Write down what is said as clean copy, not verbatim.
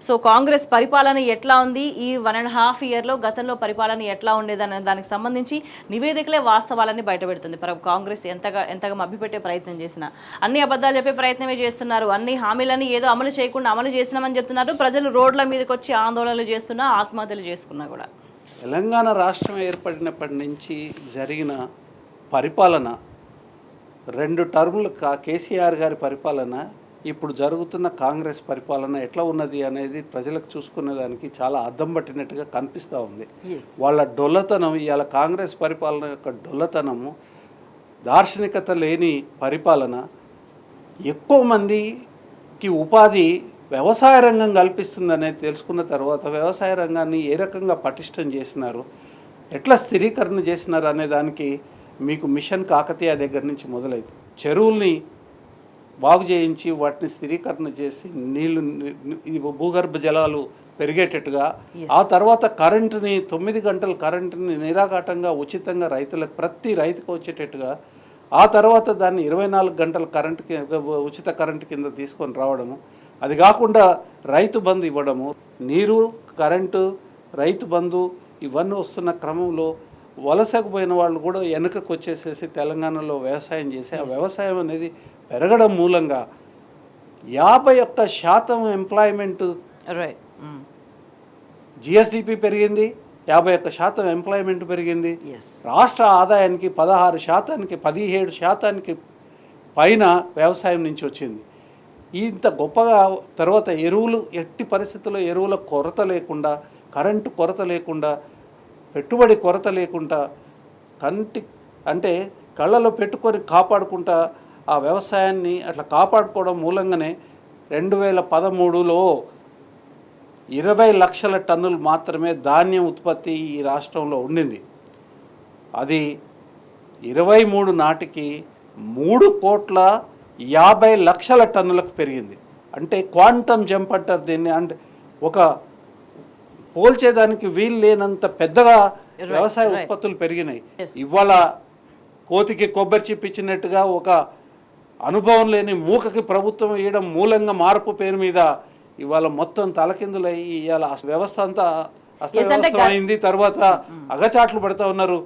So Congress పరిపాలన ఎట్లా ఉంది, ఈ 1.5 ఇయర్లో గతంలో పరిపాలన ఎట్లా ఉండేదనే దానికి సంబంధించి నివేదికలే వాస్తవాలని బయటపెడుతుంది. కాంగ్రెస్ ఎంతగా మభ్యపెట్టే ప్రయత్నం చేసినా అన్ని అబద్ధాలు చెప్పే ప్రయత్నమే చేస్తున్నారు. అన్ని హామీలని ఏదో అమలు చేయకుండా అమలు చేసినామని చెప్తున్నారు. ప్రజలు రోడ్ల మీదకి వచ్చి ఆందోళనలు చేస్తున్నా, ఆత్మహత్యలు చేసుకున్నా కూడా. తెలంగాణ రాష్ట్రం ఏర్పడినప్పటి నుంచి జరిగిన పరిపాలన 2 టర్ములు కేసీఆర్ గారి పరిపాలన, ఇప్పుడు జరుగుతున్న కాంగ్రెస్ పరిపాలన ఎట్లా ఉన్నది అనేది ప్రజలకు చూసుకునేదానికి చాలా అద్దం పట్టినట్టుగా కనిపిస్తూ ఉంది. వాళ్ళ డొల్లతనం, ఇవాళ కాంగ్రెస్ పరిపాలన యొక్క డొల్లతనము, దార్శనికత లేని పరిపాలన, ఎక్కువ మందికి ఉపాధి వ్యవసాయ రంగం కల్పిస్తుందనేది తెలుసుకున్న తర్వాత వ్యవసాయ రంగాన్ని ఏ రకంగా పటిష్టం చేసినారు, ఎట్లా స్థిరీకరణ చేసినారు అనే దానికి మీకు మిషన్ కాకతీయ దగ్గర నుంచి మొదలైంది. చెరువుల్ని బాగు చేయించి వాటిని స్థిరీకరణ చేసి భూగర్భ జలాలు పెరిగేటట్టుగా, ఆ తర్వాత కరెంటుని 9 గంటల కరెంటుని నిరాఘాటంగా ఉచితంగా రైతులకు ప్రతి రైతుకు వచ్చేటట్టుగా, ఆ తర్వాత దాన్ని 24 గంటల ఉచిత కరెంటు కింద తీసుకొని రావడము, అది కాకుండా రైతు బంధు ఇవ్వడము, నీరు కరెంటు రైతు బంధు ఇవన్నీ వస్తున్న క్రమంలో వలసకు పోయిన వాళ్ళు కూడా వెనుకకు వచ్చేసేసి తెలంగాణలో వ్యవసాయం చేసి ఆ వ్యవసాయం అనేది పెరగడం మూలంగా 51% ఎంప్లాయ్మెంట్, జిఎస్డిపి పెరిగింది, 51% ఎంప్లాయ్మెంట్ పెరిగింది. రాష్ట్ర ఆదాయానికి 16%, 17% పైన వ్యవసాయం నుంచి వచ్చింది. ఇంత గొప్పగా తర్వాత ఎరువులు, ఎట్టి పరిస్థితుల్లో ఎరువుల కొరత లేకుండా, కరెంటు కొరత లేకుండా, పెట్టుబడి కొరత లేకుండా, అంటే కళ్ళలో పెట్టుకొని కాపాడుకుంటా ఆ వ్యవసాయాన్ని అట్లా కాపాడుకోవడం మూలంగానే 2013లో 20 లక్షల టన్నులు మాత్రమే ధాన్యం ఉత్పత్తి ఈ రాష్ట్రంలో ఉండింది. అది 23 నాటికి 3,50,00,000 టన్నులకు పెరిగింది. అంటే క్వాంటమ్ జంప్ అంటారు దీన్ని. అంటే ఒక పోల్చేదానికి వీలు లేనంత పెద్దగా వ్యవసాయ ఉత్పత్తులు పెరిగినాయి. ఇవాళ కోతికి కొబ్బరి చిప్పిచ్చినట్టుగా ఒక అనుభవం లేని మూకకి ప్రభుత్వం ఇవ్వడం మూలంగా మార్పు పేరు మీద ఇవాళ మొత్తం తలకిందులై ఇవాళ వ్యవస్థ అంతా అస్తవ్యవస్థమైంది. తర్వాత అగచాట్లు పడుతూ ఉన్నారు.